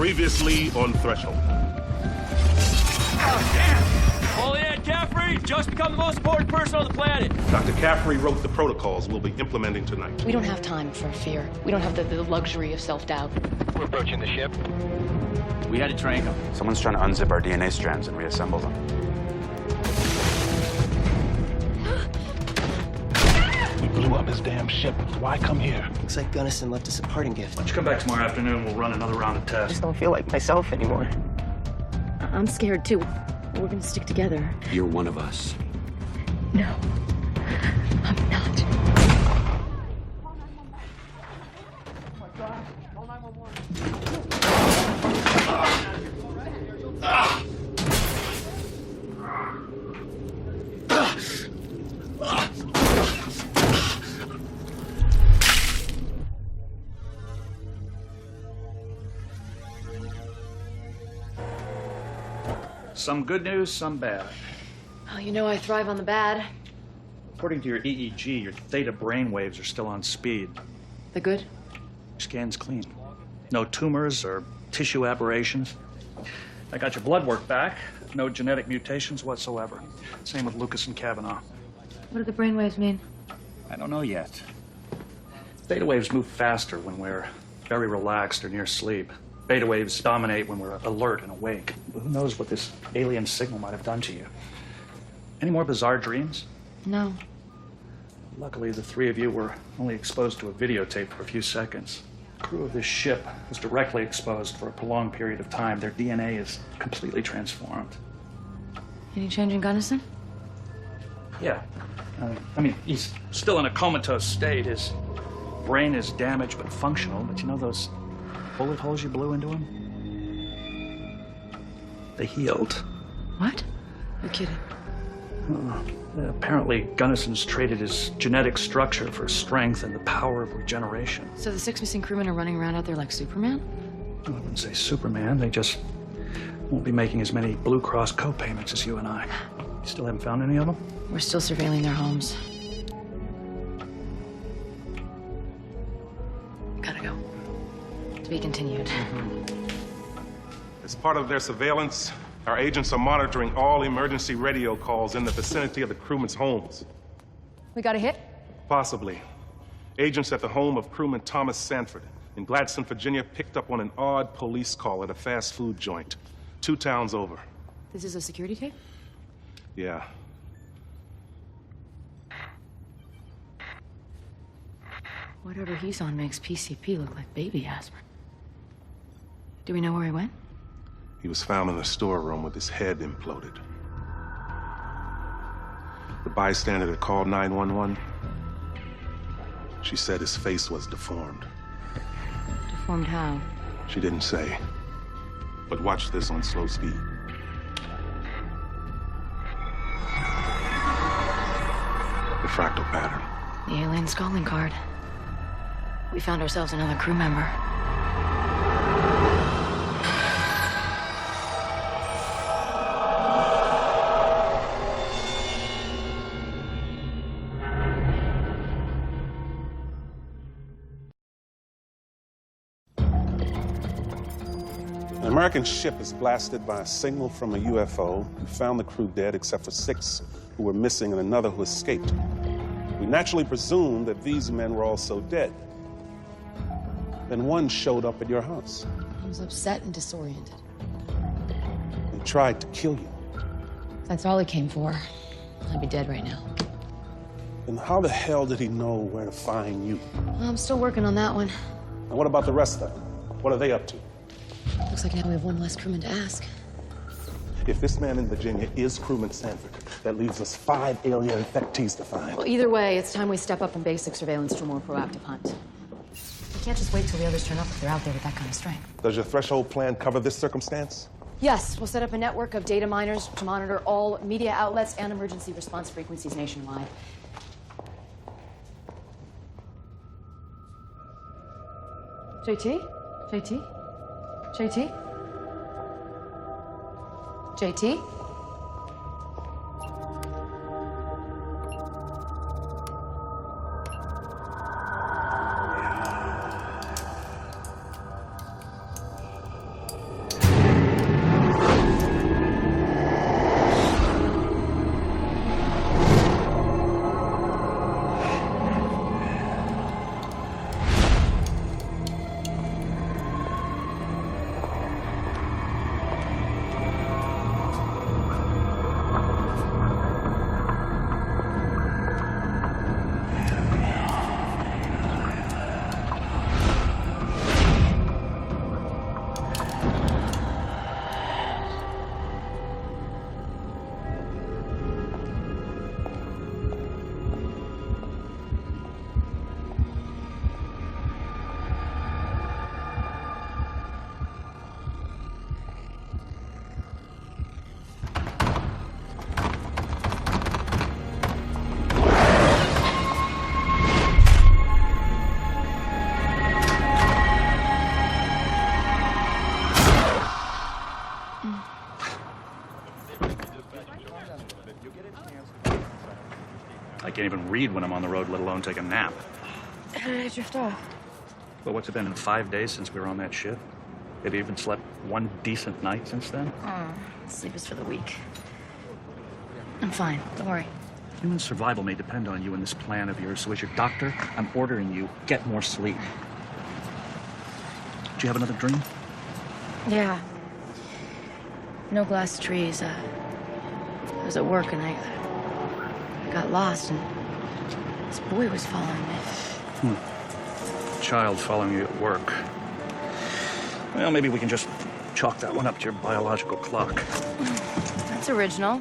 Previously on Threshold. Oh, damn! Holy Ed Caffrey just become the most important person on the planet. Dr. Caffrey wrote the protocols we'll be implementing tonight. We don't have time for fear. We don't have the luxury of self-doubt. We're approaching the ship. We had to train them. Someone's trying to unzip our DNA strands and reassemble them. We blew up his damn ship. Why come here? Looks like Gunnison left us a parting gift. Why don't you come back tomorrow afternoon, we'll run another round of I tests. just don't feel like myself anymore. I'm scared too. We're gonna stick together. You're one of us. No, I'm not. Some good news, some bad. Oh, you know I thrive on the bad. According to your EEG, your theta brainwaves are still on speed. The good? Scan's clean. No tumors or tissue aberrations. I got your blood work back. No genetic mutations whatsoever. Same with Lucas and Kavanaugh. What do the brainwaves mean? I don't know yet. Theta waves move faster when we're very relaxed or near sleep. Beta waves dominate when we're alert and awake. Who knows what this alien signal might have done to you? Any more bizarre dreams? No. Luckily, the three of you were only exposed to a videotape for a few seconds. The crew of this ship was directly exposed for a prolonged period of time. Their DNA is completely transformed. Any change in Gunnison? Yeah. I mean, he's still in a comatose state. His brain is damaged but functional. But you know those bullet holes you blew into him? They healed. What? You're kidding. Apparently, Gunnison's traded his genetic structure for strength and the power of regeneration. So the 6 missing crewmen are running around out there like Superman? I wouldn't say Superman. They just won't be making as many Blue Cross co-payments as you and I. You still haven't found any of them? We're still surveilling their homes. Gotta go. To be continued. As part of their surveillance, our agents are monitoring all emergency radio calls in the vicinity of the crewmen's homes. We got a hit? Possibly. Agents at the home of crewman Thomas Sanford in Gladstone, Virginia, picked up on an odd police call at a fast food joint, 2 towns over. This is a security tape? Yeah. Whatever he's on makes PCP look like baby aspirin. Do we know where he went? He was found in the storeroom with his head imploded. The bystander that called 911, she said his face was deformed. Deformed how? She didn't say. But watch this on slow speed. The fractal pattern. The alien's calling card. We found ourselves another crew member. An American ship is blasted by a signal from a UFO. We found the crew dead except for 6 who were missing and another who escaped. We naturally presumed that these men were also dead. Then one showed up at your house. I was upset and disoriented. He tried to kill you. That's all he came for. I'd be dead right now. Then how the hell did he know where to find you? I'm still working on that one. And what about the rest of them? What are they up to? Looks like now we have one less crewman to ask. If this man in Virginia is crewman Sanford, that leaves us 5 alien infectees to find. Well, either way, it's time we step up from basic surveillance to a more proactive hunt. We can't just wait till the others turn up if they're out there with that kind of strength. Does your threshold plan cover this circumstance? Yes, we'll set up a network of data miners to monitor all media outlets and emergency response frequencies nationwide. JT? JT? JT? JT? I can't even read when I'm on the road, let alone take a nap. How did I drift off? Well, what's it been in 5 days since we were on that ship? Have you even slept one decent night since then? Sleep is for the weak. I'm fine. Don't worry. Human survival may depend on you in this plan of yours, so as your doctor, I'm ordering you, get more sleep. Did you have another dream? Yeah. No glass trees. I was at work and I got lost and this boy was following me. Child following you at work. Well, maybe we can just chalk that one up to your biological clock. That's original.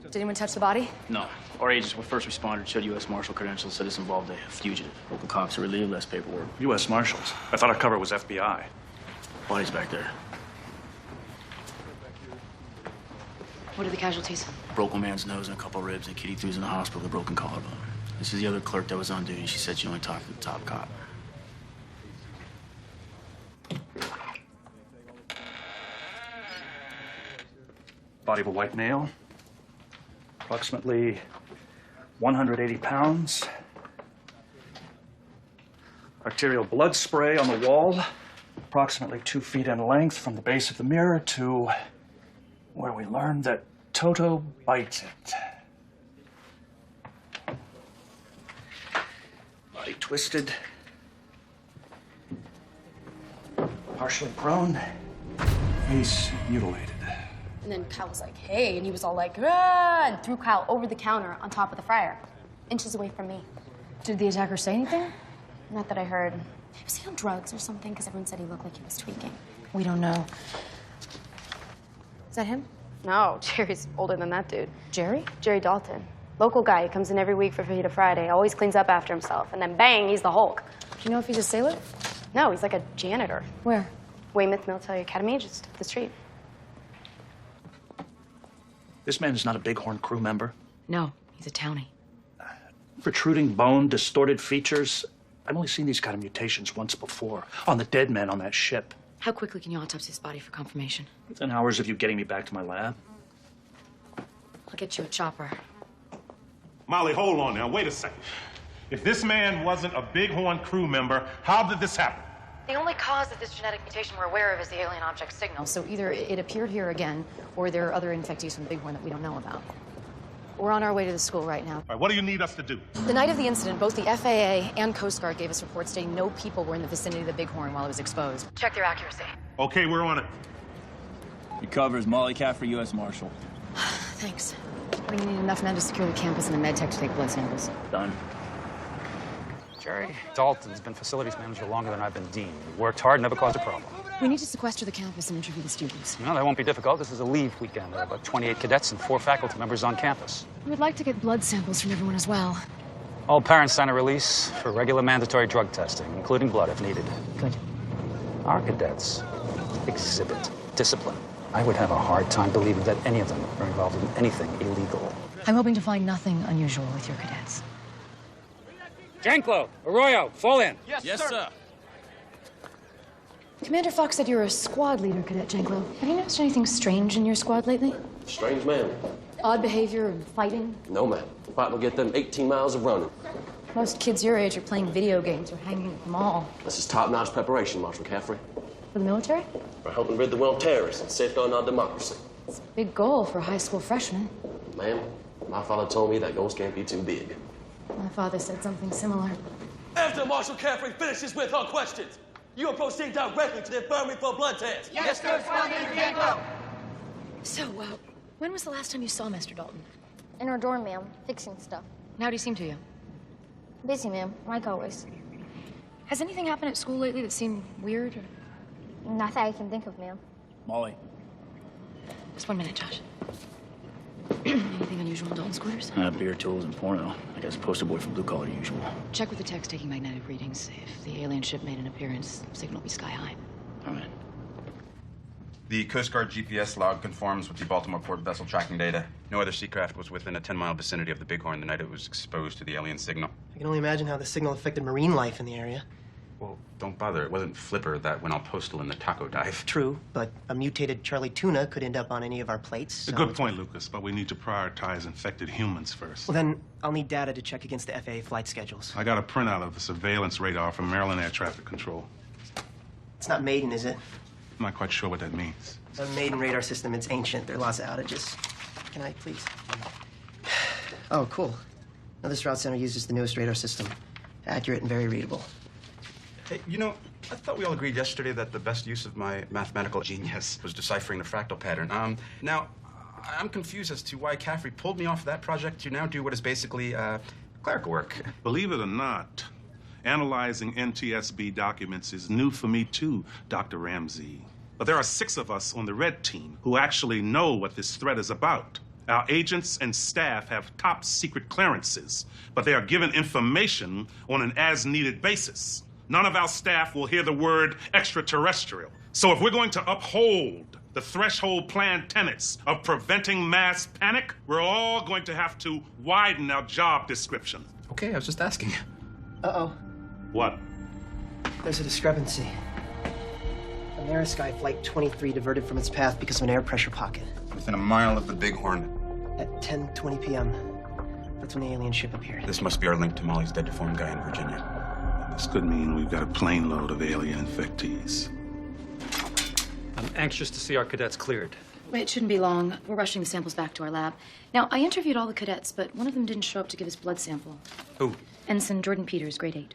Did anyone touch the body? No. Our agents were first responders, showed U.S. Marshal credentials, said this involved a fugitive. Local cops are relieved, less paperwork. U.S. Marshals? I thought our cover was FBI. Body's back there. What are the casualties? Broke one man's nose and a couple ribs, and Kitty threw in the hospital with a broken collarbone. This is the other clerk that was on duty. She said she only talked to the top cop. Body of a white male. Approximately 180 pounds. Arterial blood spray on the wall. Approximately 2 feet in length from the base of the mirror to where we learned that Toto bites it. Body twisted. Partially prone. Face mutilated. And then Kyle was like, hey, and he was all like, ah, and threw Kyle over the counter on top of the fryer, inches away from me. Did the attacker say anything? Not that I heard. Was he on drugs or something? Because everyone said he looked like he was tweaking. We don't know. Is that him? No, Jerry's older than that dude. Jerry? Jerry Dalton. Local guy. He comes in every week for Fajita Friday. Always cleans up after himself. And then bang, he's the Hulk. Do you know if he's a sailor? No, he's like a janitor. Where? Weymouth Military Academy, just up the street. This man is not a Bighorn crew member. No, he's a townie. Protruding bone, distorted features. I've only seen these kind of mutations once before, on the dead men on that ship. How quickly can you autopsy his body for confirmation? Within hours of you getting me back to my lab. I'll get you a chopper. Molly, hold on now. Wait a second. If this man wasn't a Bighorn crew member, how did this happen? The only cause of this genetic mutation we're aware of is the alien object signal. So either it appeared here again, or there are other infectees from the Bighorn that we don't know about. We're on our way to the school right now. All right, what do you need us to do? The night of the incident, both the FAA and Coast Guard gave us reports stating no people were in the vicinity of the Bighorn while it was exposed. Check their accuracy. Okay, we're on it. Your cover is Molly Caffrey, U.S. Marshal. Thanks. We need enough men to secure the campus and the med tech to take blood samples. Done. Jerry Dalton's been facilities manager longer than I've been dean. He worked hard, never caused a problem. We need to sequester the campus and interview the students. No, that won't be difficult. This is a leave weekend. There are about 28 cadets and 4 faculty members on campus. We'd like to get blood samples from everyone as well. All parents sign a release for regular mandatory drug testing, including blood if needed. Good. Our cadets exhibit discipline. I would have a hard time believing that any of them are involved in anything illegal. I'm hoping to find nothing unusual with your cadets. Janklo, Arroyo, fall in. Yes, sir. Commander Fox said you're a squad leader, Cadet Janklo. Have you noticed anything strange in your squad lately? Strange man. Odd behavior and fighting? No, man. Fight will get them 18 miles of running. Most kids your age are playing video games or hanging at the mall. This is top-notch preparation, Marshal Caffrey. For the military? We're helping rid the world of terrorists and safeguarding our democracy. It's a big goal for high school freshmen. Ma'am, my father told me that goals can't be too big. My father said something similar. After Marshal Caffrey finishes with her questions, you will proceed directly to the infirmary for a blood test. Yes, sir, Commander. So, when was the last time you saw Mr. Dalton? In our dorm, ma'am, fixing stuff. How'd he seem to you? Busy, ma'am, like always. Has anything happened at school lately that seemed weird? Or... Not that I can think of, ma'am. Molly. Just 1 minute, Josh. Anything unusual in Dalton's quarters? Beer, tools, and porno. I guess poster boy from blue collar usual. Check with the techs taking magnetic readings. If the alien ship made an appearance, the signal will be sky high. All right. The Coast Guard GPS log conforms with the Baltimore port vessel tracking data. No other seacraft was within a 10-mile vicinity of the Bighorn the night it was exposed to the alien signal. I can only imagine how the signal affected marine life in the area. Well, don't bother. It wasn't Flipper that went all postal in the taco dive. True, but a mutated Charlie tuna could end up on any of our plates. So A good point, Lucas, but we need to prioritize infected humans first. Well, then I'll need data to check against the FAA flight schedules. I got a printout of the surveillance radar from Maryland Air Traffic Control. It's not Maiden, is it? I'm not quite sure what that means. The Maiden radar system, it's ancient. There are lots of outages. Can I, please? Oh, cool. Now, this route center uses the newest radar system. Accurate and very readable. Hey, you know, I thought we all agreed yesterday that the best use of my mathematical genius was deciphering the fractal pattern. Now, I'm confused as to why Caffrey pulled me off that project to now do what is basically clerical work. Believe it or not, analyzing NTSB documents is new for me too, Dr. Ramsey. But there are 6 of us on the red team who actually know what this threat is about. Our agents and staff have top secret clearances, but they are given information on an as-needed basis. None of our staff will hear the word extraterrestrial. So if we're going to uphold the threshold plan tenets of preventing mass panic, we're all going to have to widen our job description. Okay, I was just asking. Uh-oh. What? There's a discrepancy. Amerisky Flight 23 diverted from its path because of an air pressure pocket. Within a mile of the Big Hornet. At 10:20 p.m. That's when the alien ship appeared. This must be our link to Molly's dead deformed guy in Virginia. This could mean we've got a plane load of alien infectees. I'm anxious to see our cadets cleared. It shouldn't be long. We're rushing the samples back to our lab. Now, I interviewed all the cadets, but one of them didn't show up to give his blood sample. Who? Ensign Jordan Peters, grade 8.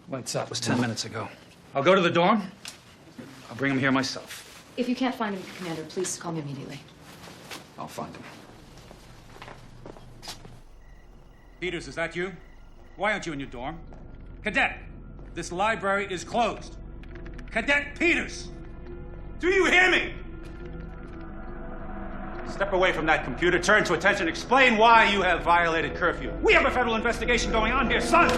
Lights up. It was 10 minutes ago. I'll go to the dorm. I'll bring him here myself. If you can't find him, Commander, please call me immediately. I'll find him. Peters, is that you? Why aren't you in your dorm? Cadet, this library is closed. Cadet Peters! Do you hear me? Step away from that computer, turn to attention, explain why you have violated curfew. We have a federal investigation going on here, son!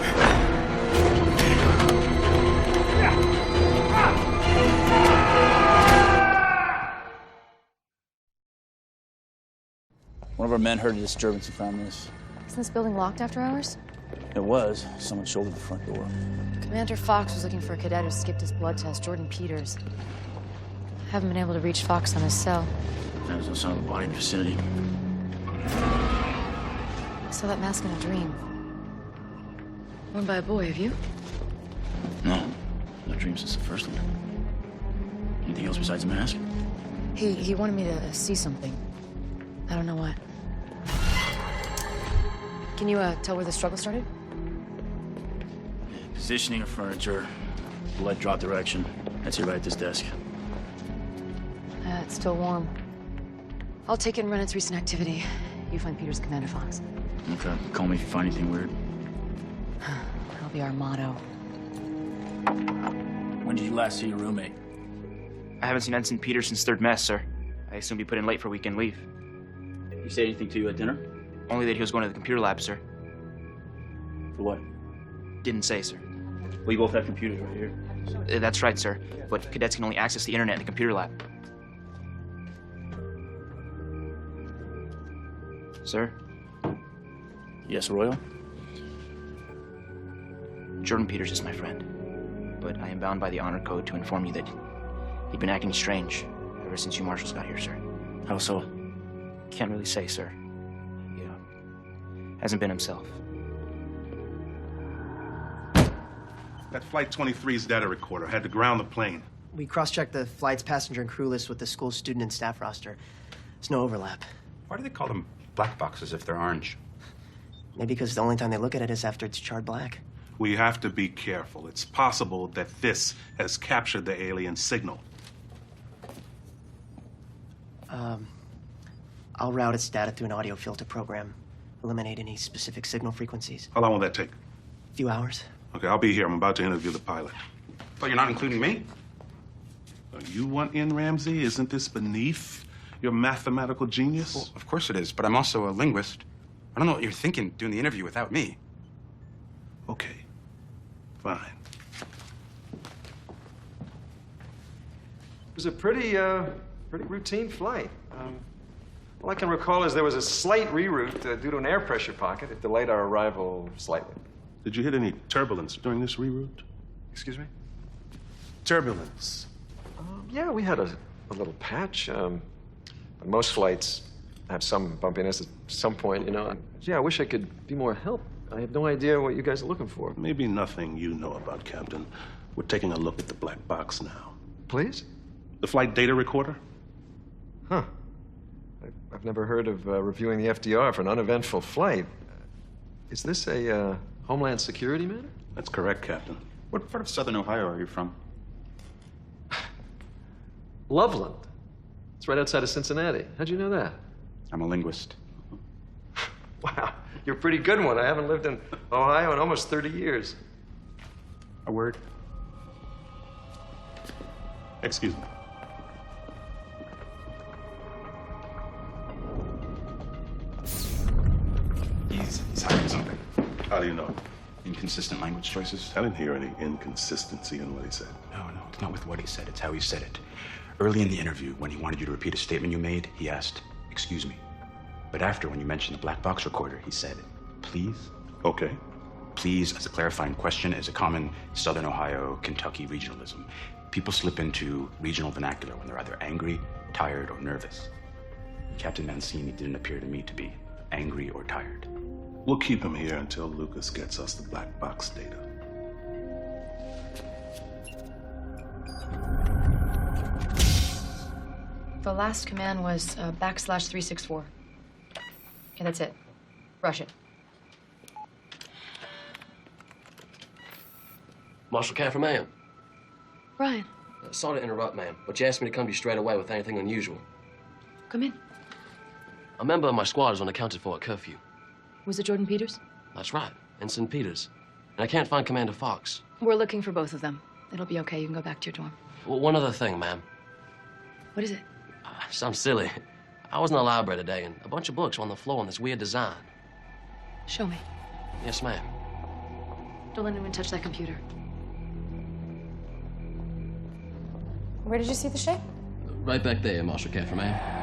One of our men heard a disturbance and found this. Isn't this building locked after hours? It was. Someone shouldered the front door. Commander Fox was looking for a cadet who skipped his blood test, Jordan Peters. Haven't been able to reach Fox on his cell. There was no sign of the body in the vicinity. I saw that mask in a dream. Worn by a boy, have you? No. No dream since the first one. Anything else besides a mask? He wanted me to see something. I don't know what. Can you tell where the struggle started? Positioning of furniture, blood drop direction. That's it right at this desk. It's still warm. I'll take it and run its recent activity. You find Peters, Commander Fox. Okay. Call me if you find anything weird. That'll be our motto. When did you last see your roommate? I haven't seen Ensign Peters since 3rd mess, sir. I assume he put in late for weekend leave. He say anything to you at dinner? Only that he was going to the computer lab, sir. For what? Didn't say, sir. We both have computers right here. That's right, sir. But cadets can only access the internet in the computer lab. Sir? Yes, Royal? Jordan Peters is my friend. But I am bound by the honor code to inform you that he'd been acting strange ever since you marshals got here, sir. How so? Can't really say, sir. He hasn't been himself. That Flight 23's data recorder had to ground the plane. We cross-checked the flight's passenger and crew list with the school student and staff roster. There's no overlap. Why do they call them black boxes if they're orange? Maybe because the only time they look at it is after it's charred black. We have to be careful. It's possible that this has captured the alien signal. I'll route its data through an audio filter program. Eliminate any specific signal frequencies. How long will that take? A few hours. Okay, I'll be here. I'm about to interview the pilot. But you're not including me? You want in, Ramsey? Isn't this beneath your mathematical genius? Well, of course it is, but I'm also a linguist. I don't know what you're thinking doing the interview without me. Okay, fine. It was a pretty routine flight. All I can recall is there was a slight reroute due to an air pressure pocket. It delayed our arrival slightly. Did you hit any turbulence during this reroute? Excuse me? Turbulence. Yeah, we had a little patch. But most flights have some bumpiness at some point, you know. Yeah, I wish I could be more help. I have no idea what you guys are looking for. Maybe nothing you know about, Captain. We're taking a look at the black box now. Please? The flight data recorder? Huh. I've never heard of reviewing the FDR for an uneventful flight. Is this a Homeland Security matter? That's correct, Captain. What part of Southern Ohio are you from? Loveland. It's right outside of Cincinnati. How'd you know that? I'm a linguist. Wow, you're a pretty good one. I haven't lived in Ohio in almost 30 years. A word? Excuse me. He's hiding something. How do you know? Inconsistent language choices. I didn't hear any inconsistency in what he said. No, it's not with what he said. It's how he said it. Early in the interview, when he wanted you to repeat a statement you made, he asked, "Excuse me." But after, when you mentioned the black box recorder, he said, "Please?" Okay. Please, as a clarifying question, is a common Southern Ohio, Kentucky regionalism. People slip into regional vernacular when they're either angry, tired, or nervous. Captain Mancini didn't appear to me to be angry or tired. We'll keep him here until Lucas gets us the black box data. The last command was /364. Okay, that's it. Rush it. Marshal Caffrey, ma'am. Brian, Sorry to interrupt, ma'am, but you asked me to come to you straight away with anything unusual. come in. A member of my squad is unaccounted for at curfew. Was it Jordan Peters? That's right, Ensign Peters. And I can't find Commander Fox. We're looking for both of them. It'll be okay. You can go back to your dorm. Well, one other thing, ma'am. What is it? Sounds silly. I was in the library today, and a bunch of books were on the floor in this weird design. Show me. Yes, ma'am. Don't let anyone touch that computer. Where did you see the shape? Right back there, Marshal Caffrey, ma'am.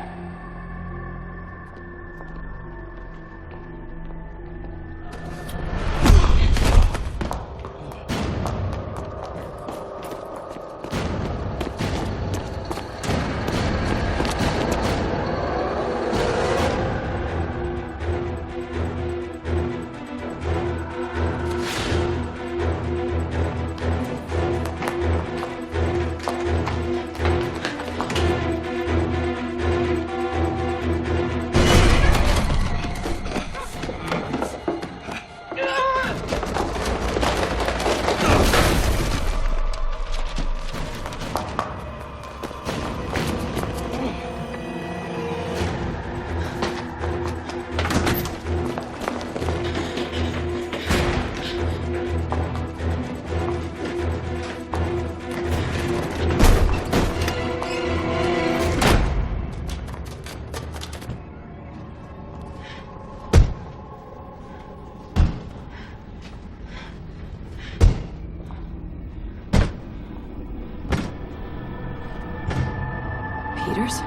Peters?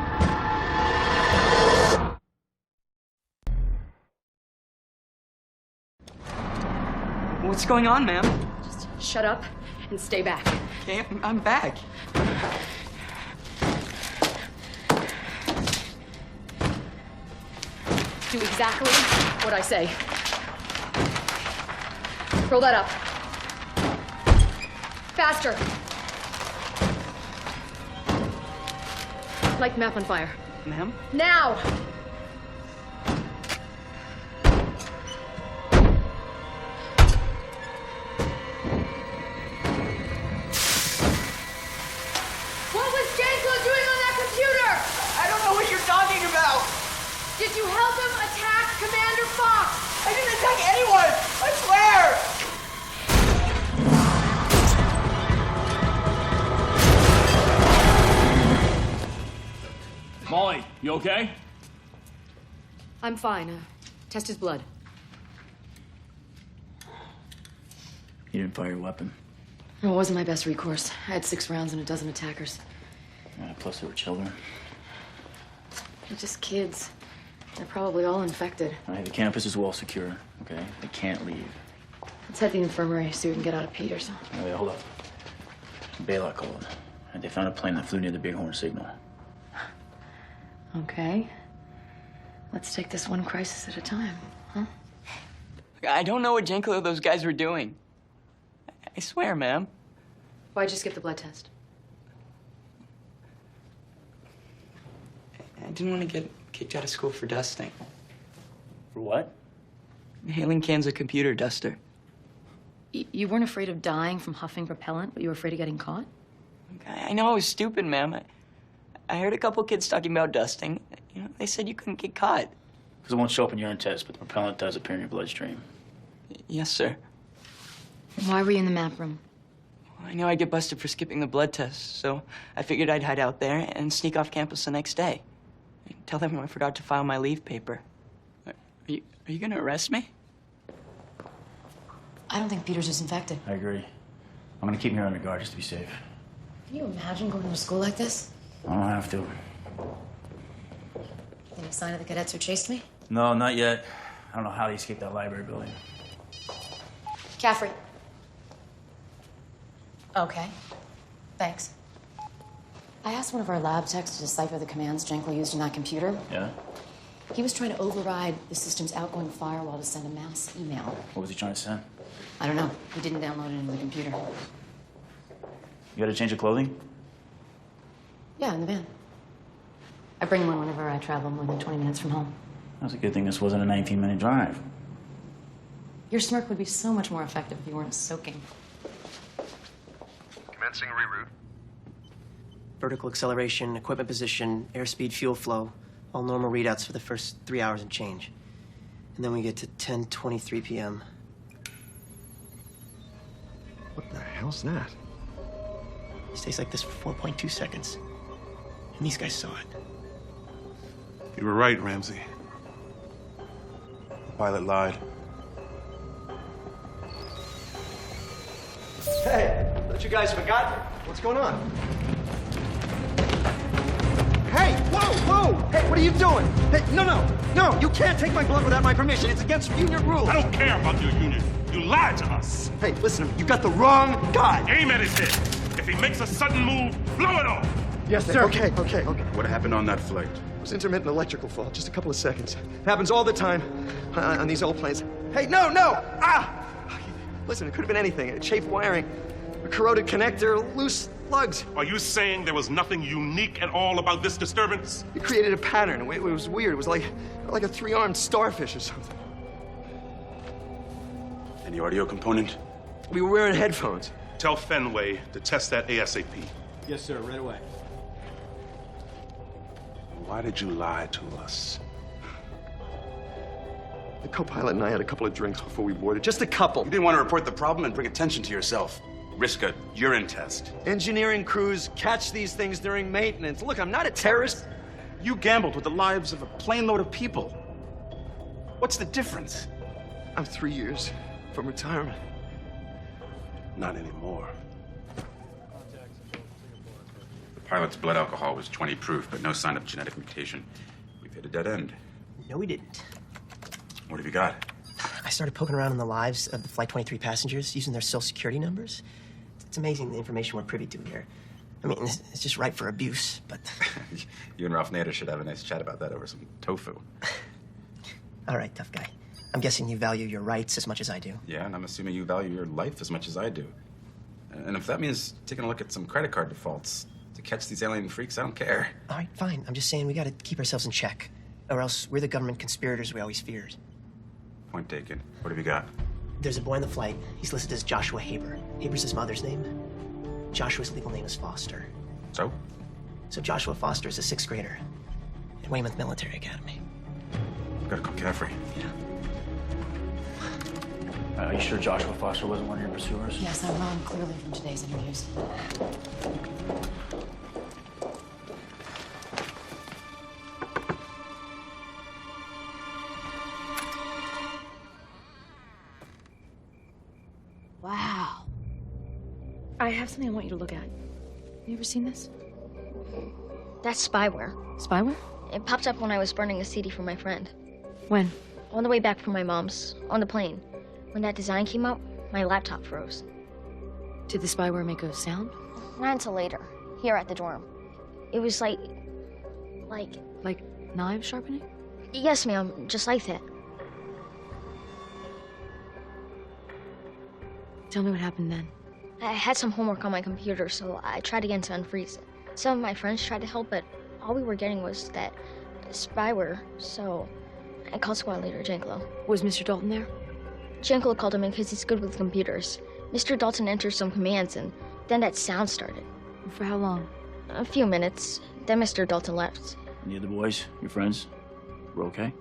What's going on, ma'am? Just shut up and stay back. Okay, I'm back. Do exactly what I say. Roll that up. Faster. Light the map on fire. Ma'am? Now! What was Janko doing on that computer? I don't know what you're talking about. Did you help him attack Commander Fox? I didn't attack anyone! I swear! Molly, you okay? I'm fine. Test his blood. You didn't fire your weapon. Well, it wasn't my best recourse. I had 6 rounds and a dozen attackers. Plus, they were children. They're just kids. They're probably all infected. All right, the campus is well secure, okay? They can't leave. Let's head to the infirmary so we can get out of Peters. Oh, wait, hold up. Bailout called. And they found a plane that flew near the Bighorn signal. Okay. Let's take this one crisis at a time, huh? I don't know what Janko those guys were doing. I swear, ma'am. Why'd you skip the blood test? I didn't want to get kicked out of school for dusting. For what? Inhaling cans of computer duster. You weren't afraid of dying from huffing propellant, but you were afraid of getting caught? I know I was stupid, ma'am. I heard a couple kids talking about dusting. You know, they said you couldn't get caught. Because it won't show up in urine test, but the propellant does appear in your bloodstream. Yes, sir. Why were you in the map room? I knew I'd get busted for skipping the blood test, so I figured I'd hide out there and sneak off campus the next day. Tell them I forgot to file my leave paper. Are you gonna arrest me? I don't think Peters is infected. I agree. I'm gonna keep him here under guard just to be safe. Can you imagine going to school like this? I don't have to. Any sign of the cadets who chased me? No, not yet. I don't know how they escaped that library building. Caffrey. Okay. Thanks. I asked one of our lab techs to decipher the commands Janko used in that computer. Yeah? He was trying to override the system's outgoing firewall to send a mass email. What was he trying to send? I don't know. He didn't download it into the computer. You got a change of clothing? Yeah, in the van. I bring one whenever I travel more than 20 minutes from home. That's a good thing this wasn't a 19-minute drive. Your smirk would be so much more effective if you weren't soaking. Commencing reroute. Vertical acceleration, equipment position, airspeed, fuel flow. All normal readouts for the first 3 hours and change. And then we get to 10:23 p.m. What the hell's that? It stays like this for 4.2 seconds. And these guys saw it. You were right, Ramsey. The pilot lied. Hey, thought you guys forgot. What's going on? Hey, whoa! Hey, what are you doing? Hey, no, you can't take my blood without my permission. It's against union rules. I don't care about your union. You lied to us. Hey, listen to me. You got the wrong guy. Aim at his head. If he makes a sudden move, blow it off. Yes, sir. Okay. What happened on that flight? It was intermittent electrical fault, just a couple of seconds. It happens all the time on these old planes. Hey, no! Ah! Listen, it could have been anything. Chafed wiring, a corroded connector, loose lugs. Are you saying there was nothing unique at all about this disturbance? It created a pattern. It was weird. It was like a three-armed starfish or something. Any audio component? We were wearing headphones. Tell Fenway to test that ASAP. Yes, sir. Right away. Why did you lie to us? The co-pilot and I had a couple of drinks before we boarded. Just a couple. You didn't want to report the problem and bring attention to yourself. Risk a urine test. Engineering crews catch these things during maintenance. Look, I'm not a terrorist. You gambled with the lives of a plane load of people. What's the difference? I'm 3 years from retirement. Not anymore. The pilot's blood alcohol was 20 proof, but no sign of genetic mutation. We've hit a dead end. No, we didn't. What have you got? I started poking around in the lives of the Flight 23 passengers using their social security numbers. It's amazing the information we're privy to here. I mean, it's just ripe for abuse, but... You and Ralph Nader should have a nice chat about that over some tofu. All right, tough guy. I'm guessing you value your rights as much as I do. Yeah, and I'm assuming you value your life as much as I do. And if that means taking a look at some credit card defaults to catch these alien freaks, I don't care. All right, fine. I'm just saying we gotta keep ourselves in check. Or else we're the government conspirators we always feared. Point taken. What have you got? There's a boy on the flight. He's listed as Joshua Haber. Haber's his mother's name. Joshua's legal name is Foster. So? So Joshua Foster is a 6th grader at Weymouth Military Academy. We've got to call Caffrey. Yeah. Are you sure Joshua Foster wasn't one of your pursuers? Yes, I'm wrong, clearly, from today's interviews. Wow. I have something I want you to look at. You ever seen this? That's spyware. Spyware? It popped up when I was burning a CD for my friend. When? On the way back from my mom's, on the plane. When that design came out, My laptop froze. Did the spyware make a sound? Not until later, here at the dorm. It was like... Like knives sharpening? Yes, ma'am, just like that. Tell me what happened then. I had some homework on my computer, so I tried again to unfreeze it. Some of my friends tried to help, but all we were getting was that spyware, so I called squad leader Janklo. Was Mr. Dalton there? Janklo called him in because he's good with computers. Mr. Dalton entered some commands, and then that sound started. For how long? A few minutes. Then Mr. Dalton left. And the other boys, your friends, we're okay?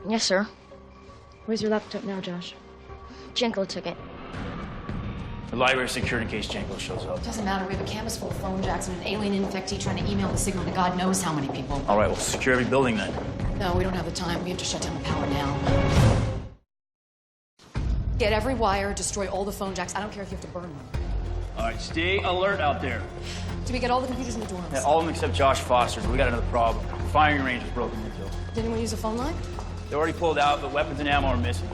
Yes, sir. Where's your laptop now, Josh? Janklo took it. The library's secured in case Janko shows up. Doesn't matter. We have a campus full of phone jacks and an alien infectee trying to email the signal to God knows how many people. All right, well, secure every building then. No, we don't have the time. We have to shut down the power now. Get every wire, destroy all the phone jacks. I don't care if you have to burn them. All right, stay alert out there. Do we get all the computers in the dorms? Yeah, all of them except Josh Foster's. We got another problem. Firing range was broken into. Did anyone use a phone line? They already pulled out, but weapons and ammo are missing.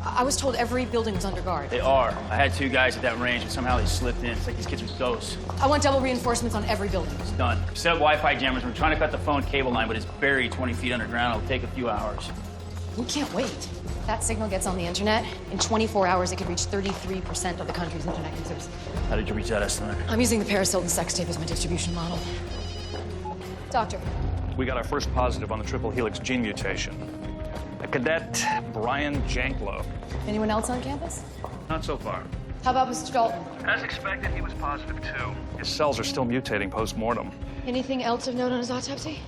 I was told every building was under guard. They are. I had 2 guys at that range, and somehow they slipped in. It's like these kids are ghosts. I want double reinforcements on every building. It's done. Set Wi-Fi jammers. We're trying to cut the phone cable line, but it's buried 20 feet underground. It'll take a few hours. We can't wait. That signal gets on the internet. In 24 hours, it could reach 33% of the country's internet users. How did you reach that estimate? I'm using the Paris Hilton sex tape as my distribution model. Doctor. We got our first positive on the triple helix gene mutation. A cadet, Brian Janklo. Anyone else on campus? Not so far. How about Mr. Dalton? As expected, he was positive too. His cells are still mutating post-mortem. Anything else of note on his autopsy?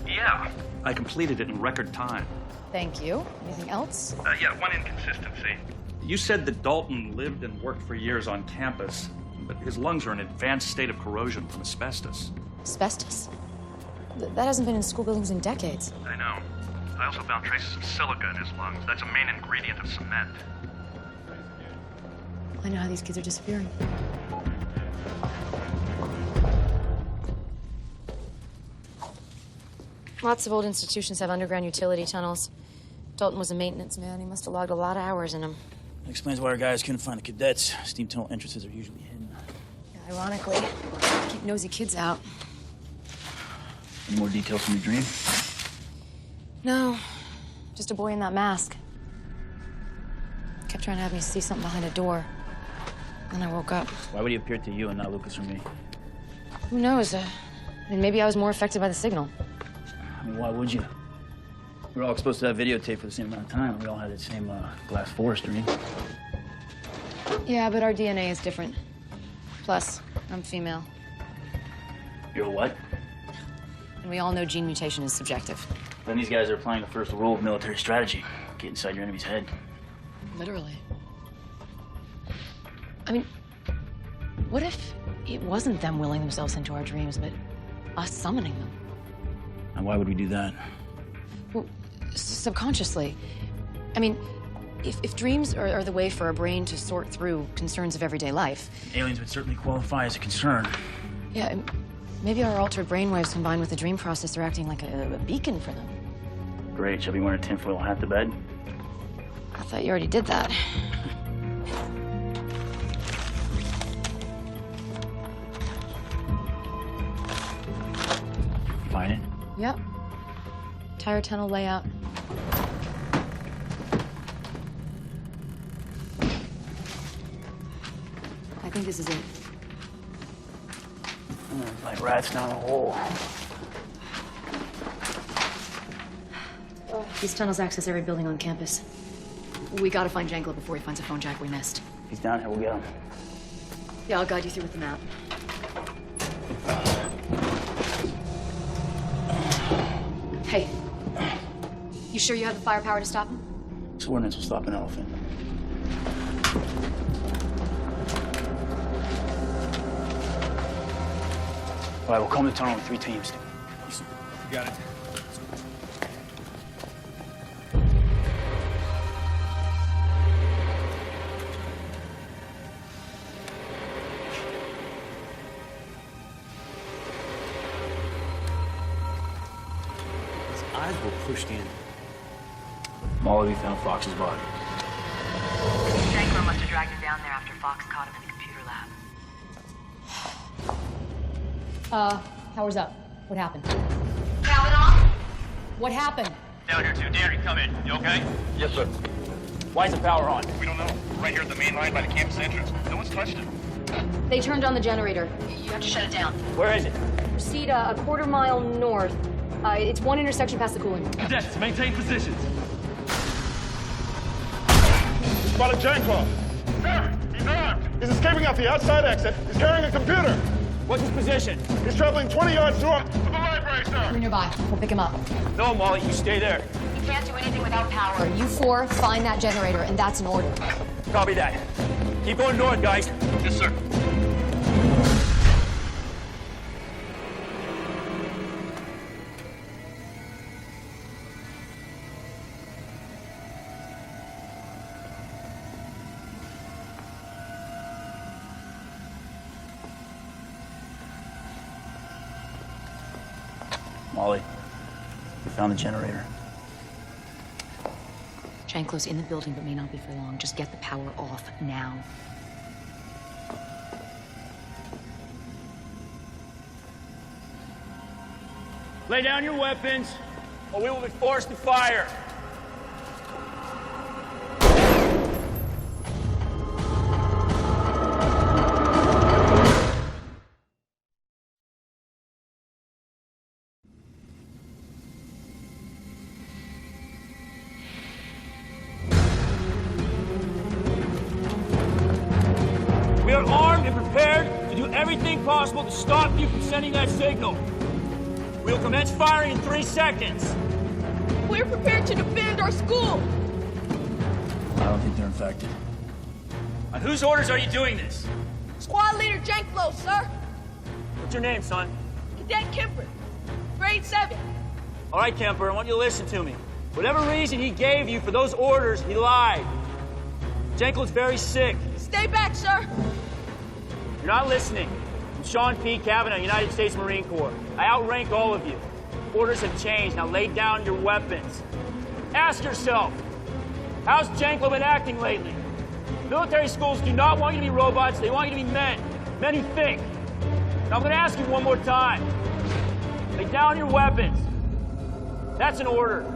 Yeah. I completed it in record time. Thank you. Anything else? Yeah, one inconsistency. You said that Dalton lived and worked for years on campus, but his lungs are in an advanced state of corrosion from asbestos. Asbestos? That hasn't been in school buildings in decades. I know. I also found traces of silica in his lungs. That's a main ingredient of cement. I know how these kids are disappearing. Lots of old institutions have underground utility tunnels. Dalton was a maintenance man. He must have logged a lot of hours in them. That explains why our guys couldn't find the cadets. Steam tunnel entrances are usually hidden. Yeah, ironically, keep nosy kids out. Any more details from your dream? No, just a boy in that mask. Kept trying to have me see something behind a door. Then I woke up. Why would he appear to you and not Lucas or me? Who knows? I mean, maybe I was more affected by the signal. I mean, why would you? We're all supposed to have videotape for the same amount of time. We all had that same glass forest dream. Yeah, but our DNA is different. Plus, I'm female. You're a what? And we all know gene mutation is subjective. Then these guys are applying the first rule of military strategy. Get inside your enemy's head. Literally. I mean, what if it wasn't them willing themselves into our dreams, but us summoning them? And why would we do that? Well, subconsciously. I mean, if dreams are the way for a brain to sort through concerns of everyday life... Aliens would certainly qualify as a concern. Yeah, maybe our altered brainwaves combined with the dream process are acting like a beacon for them. Great. Shall we wear a tinfoil hat to bed? I thought you already did that. Find it? Yep. Tire tunnel layout. I think this is it. Like rats down a hole. These tunnels access every building on campus. We gotta find Janklo before he finds a phone jack we missed. He's down here. We'll get him. Yeah, I'll guide you through with the map. Hey. You sure you have the firepower to stop him? This ordnance will stop an elephant. All right, we'll comb the tunnel in 3 teams. You got it. His eyes were pushed in. Molly, we found Fox's body. Janklo must dragged him down there after Fox caught him in the computer lab. Power's up. What happened? Kavanaugh? What happened? Down here, too. Danny, come in. You okay? Yes, sir. Why is the power on? We don't know. Right here at the main line by the campus entrance. No one's touched it. They turned on the generator. You have to shut it down. Where is it? Proceed a quarter mile north. It's one intersection past the cooling. Cadets, maintain positions. Spotted Janklow. Sir, he's armed. He's escaping out the outside exit. He's carrying a computer. What's his position? He's traveling 20 yards north. To the library, sir. We're nearby. We'll pick him up. No, Molly, you stay there. You can't do anything without power. You four find that generator, and that's an order. Copy that. Keep going north, guys. Yes, sir. Molly, we found the generator. Janklow's in the building, but may not be for long. Just get the power off now. Lay down your weapons, or we will be forced to fire. We are armed and prepared to do everything possible to stop you from sending that signal. We will commence firing in 3 seconds. We're prepared to defend our school. I don't think they're infected. On whose orders are you doing this? Squad Leader Janklow, sir. What's your name, son? Cadet Kemper, grade 7. All right, Kemper, I want you to listen to me. Whatever reason he gave you for those orders, he lied. Janklow's very sick. Stay back, sir. You're not listening. I'm Sean P. Kavanaugh, United States Marine Corps. I outrank all of you. Orders have changed. Now lay down your weapons. Ask yourself, how's Janklow been acting lately? Military schools do not want you to be robots. They want you to be men. Men who think. Now I'm going to ask you one more time. Lay down your weapons. That's an order.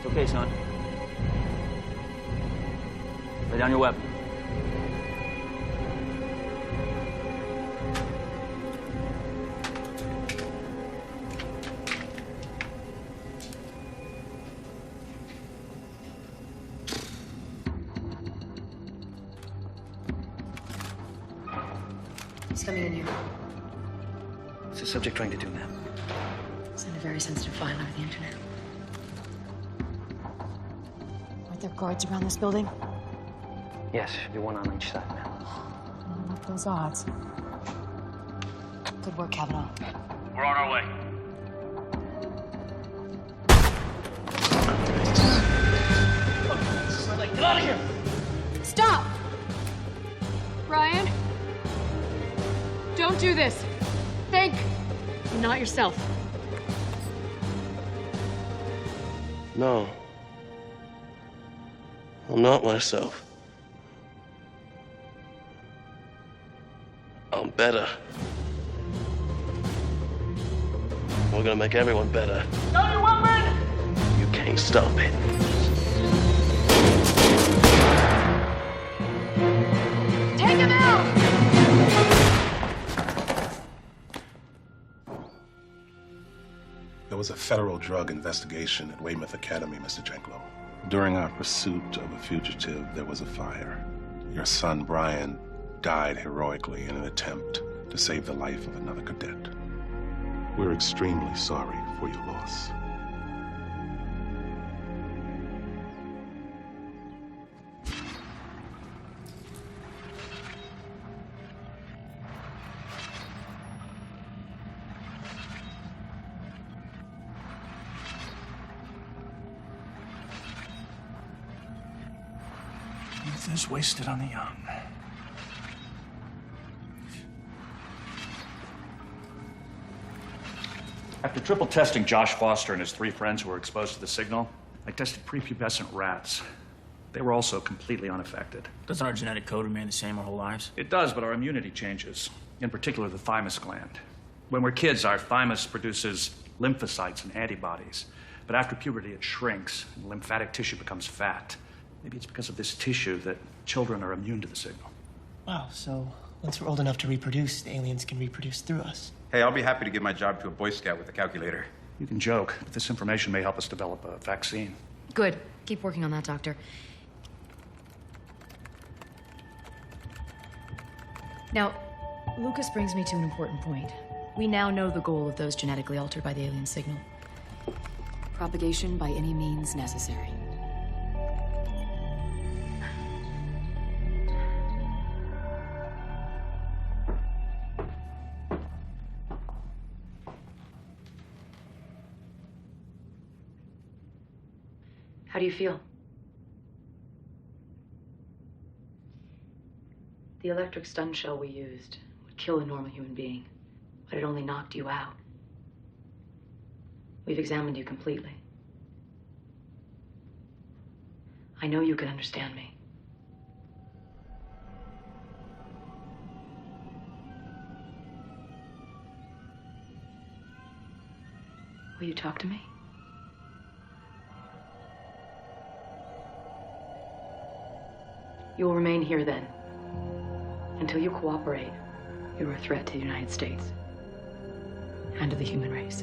Okay, son. Lay down your weapon. He's coming in here. What's the subject trying to do now? Send a very sensitive file over the internet. Aren't there guards around this building? Yes, should be one on each side now. Not those odds. Good work, Kavanaugh. We're on our way. Get out of here! Stop! Ryan, don't do this. Think. You're not yourself. No. I'm not myself. I'm better. We're gonna make everyone better. Down your weapon! You can't stop it. Take him out! There was a federal drug investigation at Weymouth Academy, Mr. Janklow. During our pursuit of a fugitive, there was a fire. Your son, Brian, died heroically in an attempt to save the life of another cadet. We're extremely sorry for your loss. Youth is wasted on the young. After triple testing Josh Foster and his 3 friends who were exposed to the signal, I tested prepubescent rats. They were also completely unaffected. Doesn't our genetic code remain the same our whole lives? It does, but our immunity changes, in particular the thymus gland. When we're kids, our thymus produces lymphocytes and antibodies. But after puberty, it shrinks, and lymphatic tissue becomes fat. Maybe it's because of this tissue that children are immune to the signal. Wow, so once we're old enough to reproduce, the aliens can reproduce through us. Hey, I'll be happy to give my job to a Boy Scout with a calculator. You can joke, but this information may help us develop a vaccine. Good. Keep working on that, Doctor. Now, Lucas brings me to an important point. We now know the goal of those genetically altered by the alien signal. Propagation by any means necessary. How do you feel? The electric stun shell we used would kill a normal human being, but it only knocked you out. We've examined you completely. I know you can understand me. Will you talk to me? You will remain here then. Until you cooperate, you are a threat to the United States and to the human race.